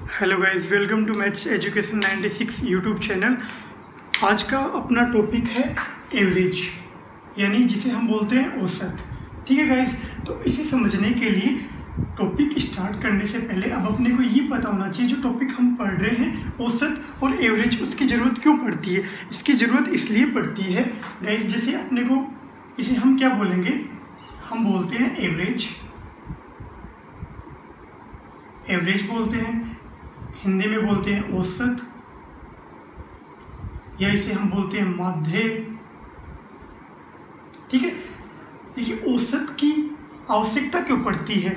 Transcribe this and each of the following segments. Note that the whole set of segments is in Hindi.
Hello guys, welcome to maths education 96 YouTube channel. आज का अपना टॉपिक है एवरेज, यानी जिसे हम बोलते हैं औसत। ठीक है गाइस, तो इसे समझने के लिए टॉपिक स्टार्ट करने से पहले अब अपने को ये पता होना चाहिए जो टॉपिक हम पढ़ रहे हैं औसत और एवरेज, उसकी ज़रूरत क्यों पड़ती है। इसकी ज़रूरत इसलिए पड़ती है गाइस, जैसे अपने को इसे हम क्या बोलेंगे, हम बोलते हैं एवरेज। एवरेज बोलते हैं, हिंदी में बोलते हैं औसत, या इसे हम बोलते हैं माध्य। ठीक है, देखिए औसत की आवश्यकता क्यों पड़ती है।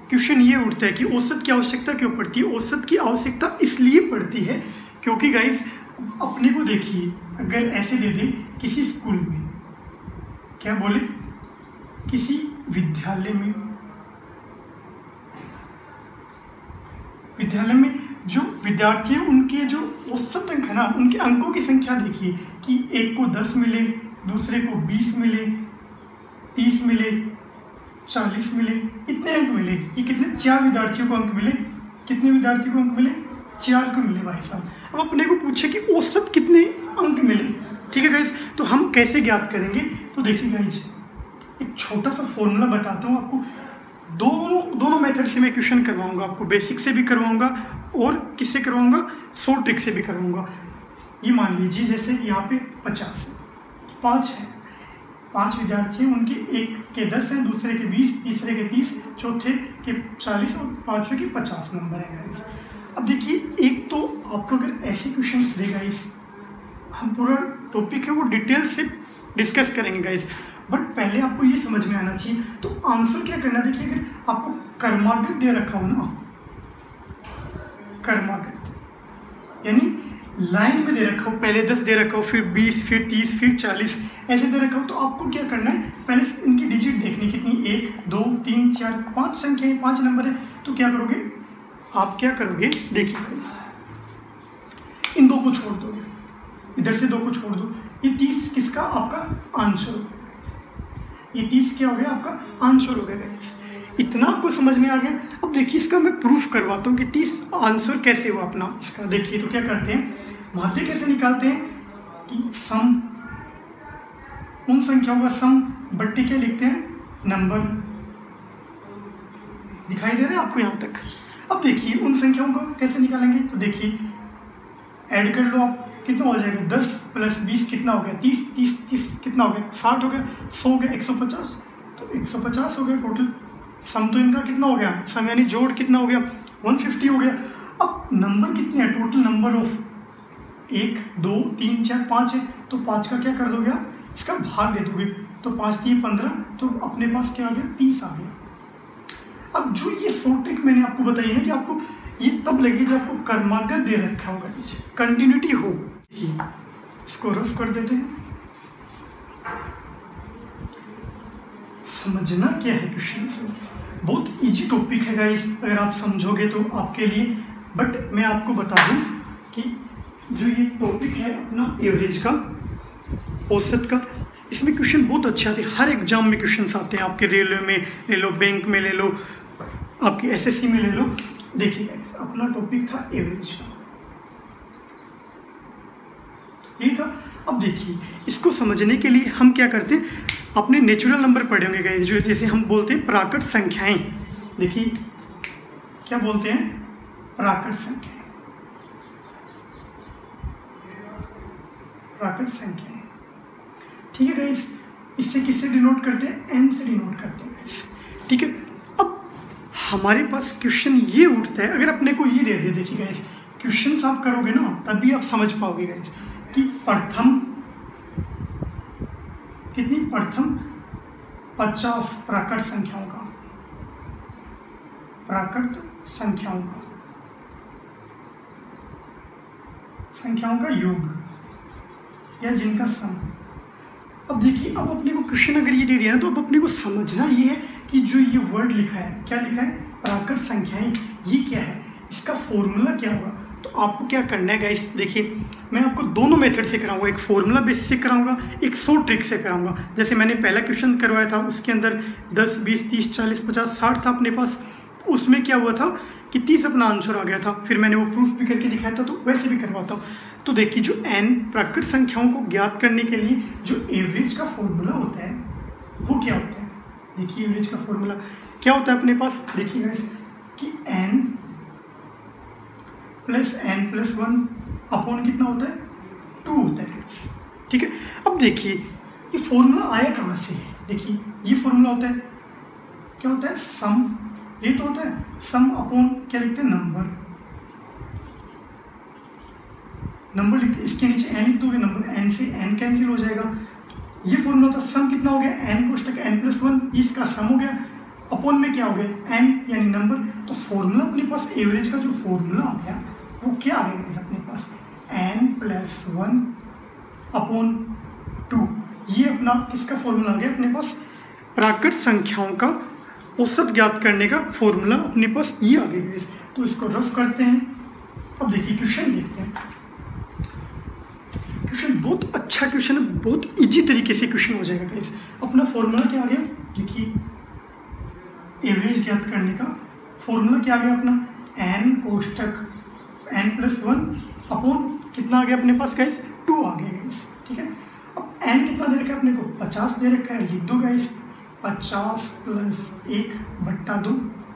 क्वेश्चन ये उठता है कि औसत की आवश्यकता क्यों पड़ती है। औसत की आवश्यकता इसलिए पड़ती है क्योंकि गाइस अपने को देखिए, अगर ऐसे दे दे किसी स्कूल में, क्या बोले, किसी विद्यालय में जो विद्यार्थी है उनके जो औसत अंक है ना, उनके अंकों की संख्या देखिए कि एक को 10 मिले, दूसरे को 20 मिले, 30 मिले, 40 मिले, इतने अंक मिले। ये कितने, 4 विद्यार्थियों को अंक मिले। कितने विद्यार्थियों को अंक मिले, 4 को मिले भाई साहब। अब अपने को पूछे कि औसत कितने अंक मिले। ठीक है गाइस, तो हम कैसे ज्ञात करेंगे। तो देखिए गाइस, एक छोटा सा फॉर्मूला बताता हूँ आपको। दोनों मेथड से मैं क्वेश्चन करवाऊंगा आपको, बेसिक से भी करवाऊंगा और किससे करवाऊंगा, शॉर्ट ट्रिक से भी करवाऊंगा। ये मान लीजिए जैसे यहाँ पे 50 है, 5 है, 5 विद्यार्थी हैं, उनके एक के 10 हैं, दूसरे के 20, तीसरे के 30, चौथे के 40 और पांचवें के 50 नंबर है गाइस। अब देखिए, एक तो आपको अगर ऐसे क्वेश्चन देगा इस, हम पूरा टॉपिक है वो डिटेल से डिस्कस करेंगे गाइस, बट पहले आपको ये समझ में आना चाहिए। तो आंसर क्या करना, देखिए अगर आपको क्रमागत दे रखा हो ना, क्रमागत यानी लाइन में दे रखा हो, पहले 10 दे रखा हो, फिर 20, फिर 30, फिर 40 ऐसे दे रखा हो, तो आपको क्या करना है, पहले इनकी डिजिट देखनी कितनी, 1, 2, 3, 4, 5 संख्या है, 5 नंबर है। तो क्या करोगे आप, क्या करोगे, देखिए इन 2 को छोड़ दो, इधर से 2 को छोड़ दो, ये 30 किसका, आपका आंसर। ये 30 क्या हो गया, आपका आंसर हो गया गाइस। इतना आपको समझ में आ गया। अब देखिए इसका मैं प्रूफ करवाता हूँ कि 30 आंसर कैसे हुआ अपना इसका। देखिए तो क्या करते हैं, माध्य कैसे निकालते हैं कि सम, उन संख्याओं का सम बट्टे क्या लिखते हैं, नंबर। दिखाई दे रहा है आपको यहाँ तक। अब देखिए उन संख्याओं को कैसे निकालेंगे, तो देखिए ऐड कर लो आप, कितना हो जाएगा, 10 + 20 कितना हो गया, 30, 30, 30 कितना हो गया, 60 हो गया, 100 हो गया, 150, तो 150 हो गया टोटल। सम तो इनका कितना हो गया, सम यानी जोड़ कितना हो गया, 150 हो गया। अब नंबर कितने हैं, टोटल नंबर ऑफ 1, 2, 3, 4, 5 है, तो 5 का क्या कर दोगे आप, इसका भाग दे दोगे, तो 5 3 15, तो अपने पास क्या आ गया, 30 आ गया। अब जो ये शॉर्ट ट्रिक मैंने आपको बताई है कि आपको ये तब लगेगी जब आपको क्रमागत दे रखा होगा, कंटिन्यूटी हो। इसको रफ कर देते हैं, समझना क्या है क्वेश्चन। बहुत इजी टॉपिक है गाइस, अगर आप समझोगे तो आपके लिए। बट मैं आपको बता दूं कि जो ये टॉपिक है अपना एवरेज का, औसत का, इसमें क्वेश्चन बहुत अच्छे आते हैं। हर एग्जाम में क्वेश्चंस आते हैं, आपके रेलवे में ले लो, बैंक में ले लो, आपके एसएससी में ले लो। देखिए गाइस, अपना टॉपिक था एवरेज का, यही था। अब देखिए इसको समझने के लिए हम क्या करते हैं, अपने नेचुरल नंबर पढ़े होंगे गाइस, जो जैसे हम बोलते हैं प्राकृत संख्याएं। देखिए क्या बोलते हैं, प्राकृत संख्याएं, प्राकृत संख्याएं। ठीक है गाइस, इससे किससे डिनोट करते हैं, एन से डिनोट करते हैं गाइस। ठीक है, अब हमारे पास क्वेश्चन ये उठता है, अगर अपने को ये दे दे, देखिए गाइस क्वेश्चन आप करोगे ना तभी आप समझ पाओगे गाइस कि प्रथम कितनी, प्रथम 50 प्राकृत संख्याओं का, प्राकृत संख्याओं का योग, या जिनका सम। अब देखिए, अब अपने को क्वेश्चन अगर ये दे दिया ना, तो अब अपने को समझना ये है कि जो ये वर्ड लिखा है, क्या लिखा है, प्राकृत संख्याएं, ये क्या है, इसका फॉर्मूला क्या होगा। तो आपको क्या करना है गाइस, देखिए मैं आपको दोनों मेथड से कराऊंगा, एक फॉर्मूला बेस से कराऊंगा, एक शॉर्ट ट्रिक से कराऊंगा। जैसे मैंने पहला क्वेश्चन करवाया था, उसके अंदर 10, 20, 30, 40, 50, 60 था अपने पास, उसमें क्या हुआ था कि 30 अपना आंसर आ गया था, फिर मैंने वो प्रूफ भी करके दिखाया था, तो वैसे भी करवाता हूँ। तो देखिए जो n प्राकृत संख्याओं को ज्ञात करने के लिए जो एवरेज का फॉर्मूला होता है वो क्या होता है, देखिए एवरेज का फॉर्मूला क्या होता है अपने पास, देखिए गाइस कि n plus n plus 1 upon कितना होता है 2 होता है, ठीक है। अब देखिए ये फॉर्मूला आया कहाँ से, देखिए ये फॉर्मूला होता है, क्या होता है सम, ये तो होता है सम अपॉन क्या लिखते हैं नंबर, नंबर लिखते, इसके नीचे n लिख दोगे, नंबर n से n कैंसिल हो जाएगा। ये फॉर्मूला होता है सम कितना हो गया n कोष्टक n प्लस 1, इसका सम हो गया, अपॉन में क्या हो गया n यानी नंबर। तो फॉर्मूला अपने पास एवरेज का जो फॉर्मूला आ गया वो क्या आ गया अपने पास n प्लस 1 अपॉन 2, ये अपना किसका फॉर्मूला आ गया अपने पास, प्राकृत संख्याओं का औसत ज्ञात करने का फॉर्मूला अपने पास ये आ गया। तो इसको रफ करते हैं। अब देखिए क्वेश्चन देखते हैं, क्वेश्चन बहुत अच्छा क्वेश्चन है, बहुत इजी तरीके से क्वेश्चन हो जाएगा गाइस। अपना फॉर्मूला क्या आ गया, देखिए एवरेज ज्ञात करने का फॉर्मूला क्या आ गया अपना n कोष्टक n प्लस 1 अपॉन कितना आ गया अपने पास गाइस 2 आ गया गाइस, ठीक है। अब n कितना दे रखा है अपने को 50 दे रखा है, लिख दो गाइस 50 प्लस 1 बट्टा 2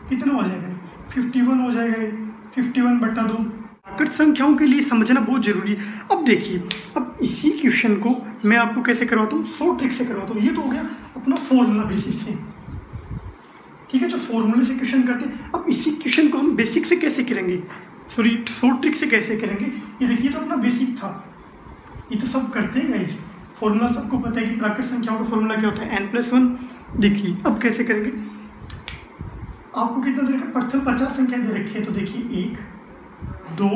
कितना हो जाएगा 51 हो जाएगा, 51 बट्टा 2। प्राकृत संख्याओं के लिए समझना बहुत जरूरी है। अब देखिए अब इसी क्वेश्चन को मैं आपको कैसे करवाता हूँ, शॉर्ट ट्रिक से करवाता हूँ। ये तो हो गया अपना फॉर्मूला बेसिस से, ठीक है, जो फॉर्मूले से क्वेश्चन करते हैं। अब इसी क्वेश्चन को हम बेसिक से कैसे करेंगे, सॉरी शॉर्ट ट्रिक से कैसे करेंगे। ये देखिए तो अपना बेसिक था, ये तो सब करते हैं गाइस, फॉर्मूला सबको पता है कि प्राकृत संख्याओं का फॉर्मूला क्या होता है n प्लस 1। देखिए अब कैसे करेंगे, आपको कितना दे रखा, प्रथम 50 संख्या दे रखी है, तो देखिए 1 2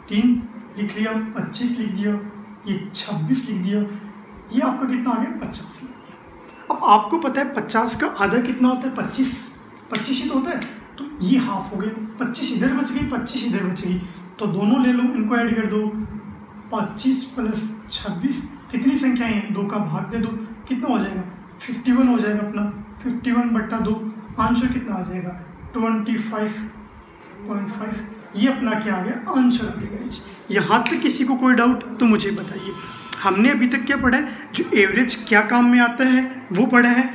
3 लिख लिया, 25 लिख दिया, ये 26 लिख दिया, ये आपका कितना आ गया 50 लिख दिया। अब आपको पता है 50 का आधा कितना होता है 25 ही तो होता है, तो ये हाफ हो गए, 25 इधर बच गई 25 इधर बच गई, तो दोनों ले लो, इनको ऐड कर दो, 25 प्लस 26 कितनी संख्याएं हैं, 2 का भाग दे दो, कितना हो जाएगा 51 हो जाएगा अपना, 51 बट्टा 2, आंसर कितना आ जाएगा 25.5। ये अपना क्या आ गया आंसर आ गया। यहाँ तक किसी को कोई डाउट तो मुझे बताइए। हमने अभी तक क्या पढ़ा है, जो एवरेज क्या काम में आता है वो पढ़ा है,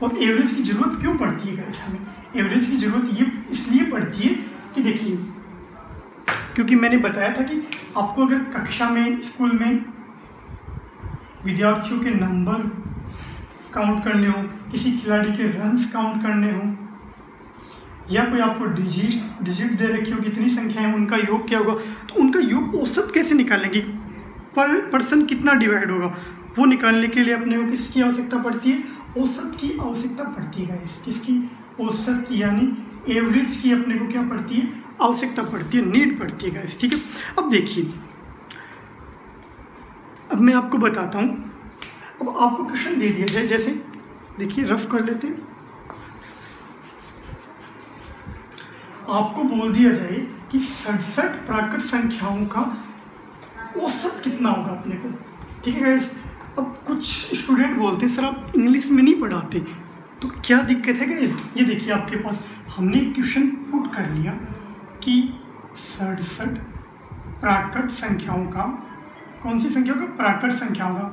और एवरेज की जरूरत क्यों पड़ती है गाइस हमें। एवरेज की जरूरत ये इसलिए पड़ती है कि देखिए, क्योंकि मैंने बताया था कि आपको अगर कक्षा में स्कूल में विद्यार्थियों के नंबर काउंट करने हो, किसी खिलाड़ी के रन्स काउंट करने हो, या कोई आपको डिजिट दे रखी हो, कितनी संख्याएं हैं उनका योग क्या होगा, तो उनका योग औसत कैसे निकालेंगे, पर पर्सन कितना डिवाइड होगा, वो निकालने के लिए अपने को किसकी आवश्यकता पड़ती है, औसत की आवश्यकता पड़ती है गाइस। किसकी, औसत की, यानी एवरेज की अपने को क्या पड़ती है, आवश्यकता पड़ती है, नीड पड़ती है गाइस, ठीक है। अब देखिए, अब मैं आपको बताता हूँ। अब आपको क्वेश्चन दे दिया जाए, जैसे देखिए रफ कर लेते हैं, आपको बोल दिया जाए कि 67 प्राकृत संख्याओं का औसत कितना होगा अपने को, ठीक है गाइस। अब कुछ स्टूडेंट बोलते हैं सर आप इंग्लिश में नहीं पढ़ाते, तो क्या दिक्कत है गाइस। ये देखिए आपके पास हमने एक क्वेश्चन पुट कर लिया कि 67 प्राकृत संख्याओं का, कौन सी संख्याओं का, प्राकृत संख्याओं का,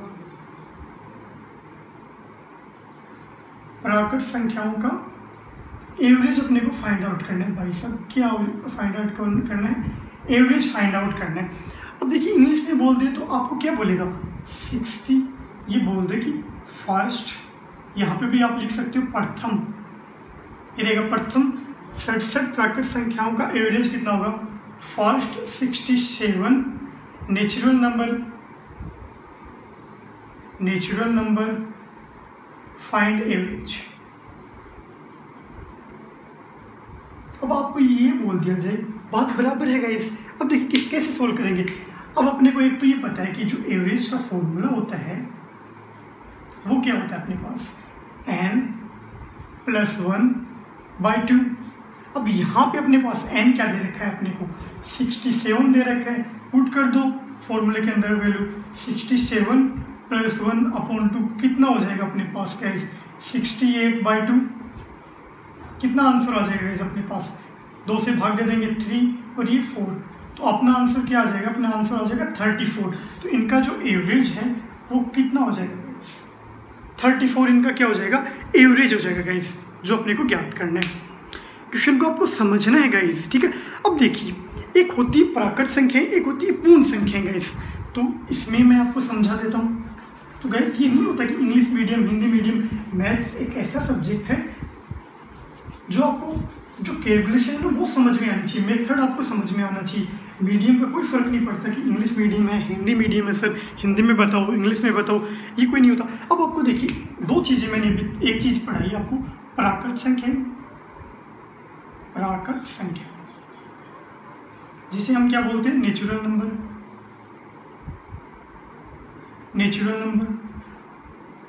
प्राकृत संख्याओं का एवरेज अपने को फाइंड आउट करना है भाई साहब। क्या फाइंड आउट करना है, एवरेज फाइंड आउट करना है। अब देखिए इंग्लिश में बोल दे तो आपको क्या बोलेगा 60, ये बोल दे कि फर्स्ट, यहाँ पे भी आप लिख सकते हो प्रथम, ये रहेगा प्रथम 67 प्राकृत संख्याओं का एवरेज कितना होगा, first 67 natural number find average. अब आपको ये बोल दिया जाए, बात बराबर है गाइस। अब देखिए कैसे सोल्व करेंगे। अब अपने को एक तो ये पता है कि जो एवरेज का फॉर्मूला होता है वो क्या होता है अपने पास, n प्लस 1/2। अब यहाँ पे अपने पास n क्या दे रखा है अपने को, 67 दे रखा है, पुट कर दो फॉर्मूले के अंदर वैल्यू, 67 प्लस 1/2 कितना हो जाएगा अपने पास गाइस 68/2। कितना आंसर आ जाएगा गाइस अपने पास, 2 से भाग दे देंगे 3 और ये 4, तो अपना आंसर क्या आ जाएगा, अपना आंसर आ जाएगा 34। तो इनका जो एवरेज है वो कितना हो जाएगा गाइस, 34 इनका क्या हो जाएगा, एवरेज हो जाएगा गाइस, जो अपने को ज्ञात करना है। क्वेश्चन को आपको समझना है गाइस, ठीक है। अब देखिए, एक होती है प्राकृत संख्या, एक होती है पूर्ण संख्या गाइस। तो इसमें मैं आपको समझा देता हूँ। तो गाइस ये नहीं होता कि English medium, Hindi medium, maths एक ऐसा सब्जेक्ट है जो आपको जो कैलकुलेशन है ना वो समझ में आनी चाहिए, मेथड आपको समझ में आना चाहिए। मीडियम का कोई फर्क नहीं पड़ता कि इंग्लिश मीडियम है, हिंदी मीडियम है, सर हिंदी में बताओ, इंग्लिश में बताओ, ये कोई नहीं होता। अब आपको देखिए 2 चीज़ें मैंने एक चीज़ पढ़ाई आपको, प्राकृत संख्या, प्राकृत संख्या जिसे हम क्या बोलते हैं, नेचुरल नंबर, नेचुरल नंबर,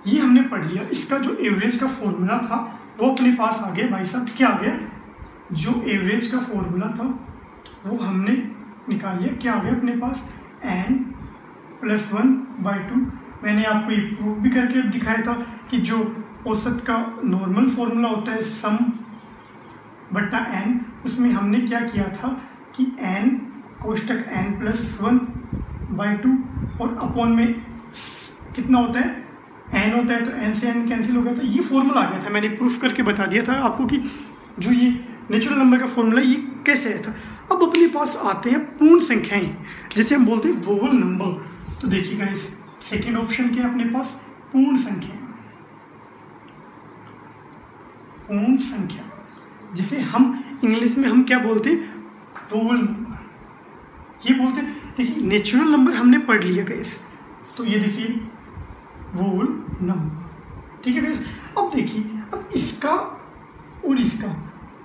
ये हमने पढ़ लिया। इसका जो एवरेज का फॉर्मूला था वो अपने पास आ गया भाई साहब, क्या आ गया, जो एवरेज का फॉर्मूला था वो हमने निकाल लिया, क्या आ गया अपने पास, n+1/2। मैंने आपको ये प्रूफ भी करके दिखाया था कि जो औसत का नॉर्मल फॉर्मूला होता है सम बट्टा n, उसमें हमने क्या किया था कि n कोष्टक n+1/2 और अपॉन में कितना होता है, n होता है, तो n से n कैंसिल हो गया। तो ये फॉर्मूला आ गया था, मैंने प्रूफ करके बता दिया था आपको कि जो ये नेचुरल नंबर का फॉर्मूला ये कैसे आया था। अब अपने पास आते हैं पूर्ण संख्याएं, जैसे हम बोलते हैं वोवल नंबर। तो देखिए गाइस, सेकेंड ऑप्शन क्या है अपने पास, पूर्ण संख्या, पूर्ण संख्या जिसे हम इंग्लिश में हम क्या बोलते हैं, वोवल नंबर, ये बोलते हैं। देखिए नेचुरल नंबर हमने पढ़ लिया गाइस, तो ये देखिए वोवल नंबर, ठीक है गाइस। अब देखिए, अब इसका और इसका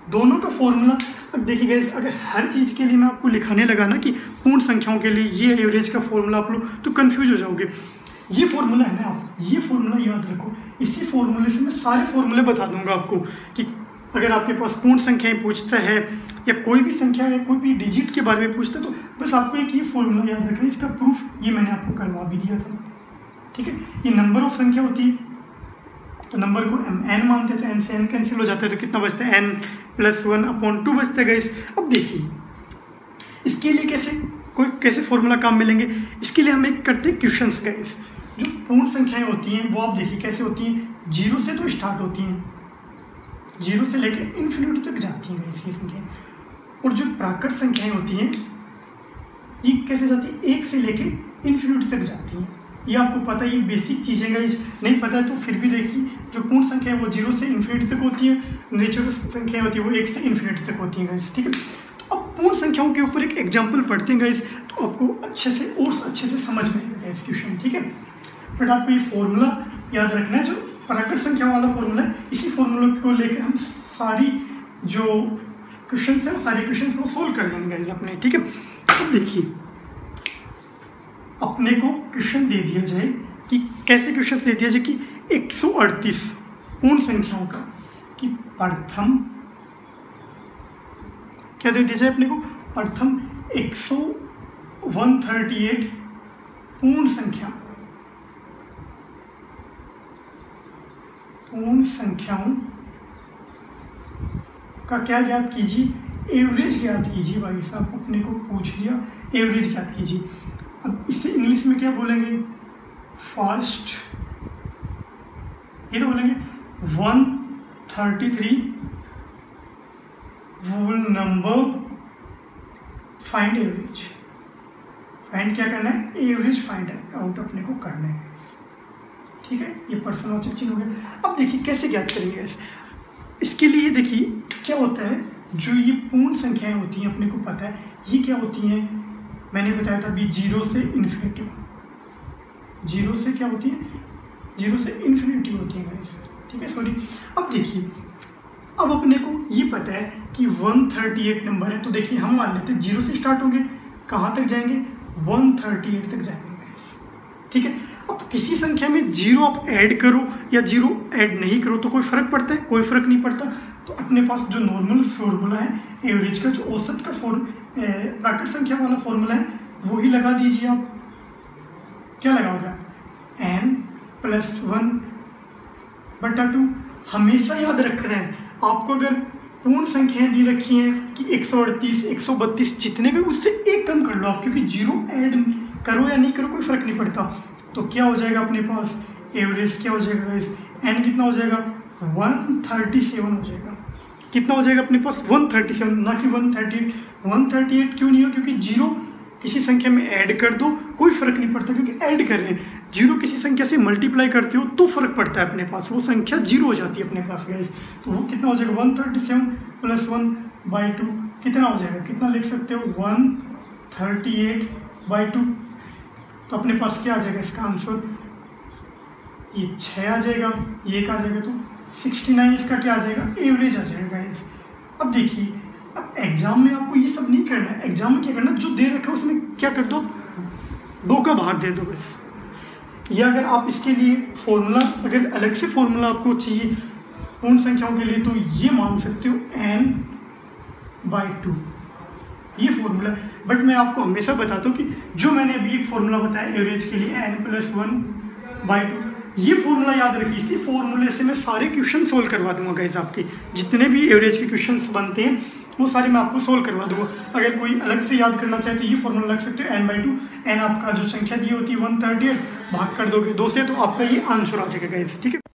दोनों का फॉर्मूला, अब देखिए गाइस, अगर हर चीज़ के लिए मैं आपको लिखाने लगा ना कि पूर्ण संख्याओं के लिए ये एवरेज का फॉर्मूला आप लोग, तो कंफ्यूज हो जाओगे। ये फॉर्मूला है ना, आप ये फॉर्मूला याद रखो, इसी फॉर्मूले से मैं सारे फॉर्मूले बता दूंगा आपको कि अगर आपके पास पूर्ण संख्याएं पूछता है या कोई भी संख्या है, कोई भी डिजिट के बारे में पूछता है, तो बस आपको एक ये फॉर्मूला याद रखना है। इसका प्रूफ ये मैंने आपको करवा भी दिया था, ठीक है। ये नंबर ऑफ संख्या होती है, तो नंबर को n मानते हैं, तो n से n कैंसिल हो जाता है, तो कितना बचता है, n+1/2 बचता है गाइस। अब देखिए इसके लिए कैसे फॉर्मूला काम मिलेंगे, इसके लिए हम एक करते हैं क्वेश्चंस गाइस। जो पूर्ण संख्याएं होती हैं वो आप देखिए कैसे होती हैं, 0 से तो स्टार्ट होती हैं, 0 से लेकर इन्फिनिटी तक जाती हैं गाइस ये संख्याएं। और जो प्राकृत संख्याएं होती हैं ये कैसे जाती है, 1 से लेकर इन्फिनिटी तक जाती हैं। ये आपको पता है, ये बेसिक चीज़ें गाइस, नहीं पता है तो फिर भी देखिए, जो पूर्ण संख्या है वो 0 से इन्फिनिटी तक होती है, नेचुरल संख्या होती है वो 1 से इन्फिनिटी तक होती है गाइस, ठीक है। तो अब पूर्ण संख्याओं के ऊपर एक एग्जाम्पल पढ़ते हैं गाइस, तो आपको अच्छे से समझ में आएगा गाइस क्वेश्चन, ठीक है। बट आपको ये फॉर्मूला याद रखना है, जो प्राकृत संख्या वाला फॉर्मूला है, इसी फॉर्मूला को लेकर हम सारी जो क्वेश्चन है सारे क्वेश्चन को सोल्व कर लेंगे गाइस अपने, ठीक है। अब देखिए, अपने को क्वेश्चन दे दिया जाए कि कैसे क्वेश्चन दे दिया जाए कि 138 पूर्ण संख्याओं का कि प्रथम क्या दे दिया जाए अपने को, प्रथम 138 पूर्ण संख्याओं का क्या ज्ञात कीजिए, एवरेज ज्ञात कीजिए। भाई साहब अपने को पूछ लिया, एवरेज ज्ञात कीजिए। अब इससे इंग्लिश में क्या बोलेंगे, फर्स्ट ये तो बोलेंगे 133 वोल नंबर, फाइंड एवरेज। फाइंड क्या करना है, एवरेज फाइंड आउट अपने को करना है, ठीक है। ये पर्सनवाचक चिन्ह हो गया। अब देखिए कैसे ज्ञात करेंगे इसके लिए, देखिए क्या होता है, जो ये पूर्ण संख्याएं होती हैं अपने को पता है ये क्या होती हैं, मैंने बताया था अभी 0 से इन्फिनिटी, 0 से क्या होती है, 0 से इन्फिनिटी होती है गाइस, ठीक है। सॉरी, अब देखिए, अब अपने को ये पता है कि 138 नंबर है, तो देखिए हम मान लेते हैं 0 से स्टार्ट होंगे, कहाँ तक जाएंगे, 138 तक जाएंगे गाइस, ठीक है। अब किसी संख्या में 0 आप ऐड करो या 0 ऐड नहीं करो तो कोई फर्क पड़ता है, कोई फर्क नहीं पड़ता। तो अपने पास जो नॉर्मल फॉर्मूला है एवरेज का, जो औसत का प्राकृत संख्या वाला फॉर्मूला है वो ही लगा दीजिए आप। क्या लगाओगे, n+1/2। हमेशा याद रखना है आपको, अगर पूर्ण संख्याएं दी रखी हैं कि 138, 132 जितने भी उससे एक कम कर लो आप, क्योंकि जीरो ऐड करो या नहीं करो कोई फर्क नहीं पड़ता। तो क्या हो जाएगा अपने पास एवरेज, क्या हो जाएगा गाइस, एन कितना हो जाएगा 137 हो जाएगा। कितना हो जाएगा अपने पास 137, ना कि 138। 138 क्यों नहीं हो, क्योंकि जीरो किसी संख्या में ऐड कर दो कोई फर्क नहीं पड़ता, क्योंकि ऐड कर रहे हैं। जीरो किसी संख्या से मल्टीप्लाई करते हो तो फर्क पड़ता है अपने पास, वो संख्या जीरो हो जाती है अपने पास गाइस। तो वो कितना हो जाएगा 137 + 1/2 कितना हो जाएगा, कितना लिख सकते हो 138/2। तो अपने पास क्या आ जाएगा इसका आंसर, ये 6 आ जाएगा, ये एक आ जाएगा, तो 69 इसका क्या आ जाएगा, एवरेज आ जाएगा गाइस। अब देखिए, अब एग्जाम में आपको ये सब नहीं करना है। एग्जाम में क्या करना है, जो दे रखा है उसमें क्या कर दो, 2 का भाग दे दो बस। या अगर आप इसके लिए फॉर्मूला, अगर अलग से फॉर्मूला आपको चाहिए पूर्ण संख्याओं के लिए, तो ये मान सकते हो n/2, ये फॉर्मूला। बट मैं आपको हमेशा बताता हूँ कि जो मैंने अभी एक फॉर्मूला बताया एवरेज के लिए n + 1/2, ये फॉर्मूला याद रखिए। इसी फॉर्मूले से मैं सारे क्वेश्चन सोल्व करवा दूंगा गाइस। आपके जितने भी एवरेज के क्वेश्चंस बनते हैं वो सारे मैं आपको सोल्व करवा दूंगा। अगर कोई अलग से याद करना चाहे तो ये फॉर्मूला लग सकते हो n/2। n आपका जो संख्या दी होती है 138, भाग कर दोगे 2 से, तो आपका ये आंसर आ जाएगा गाइस, ठीक है।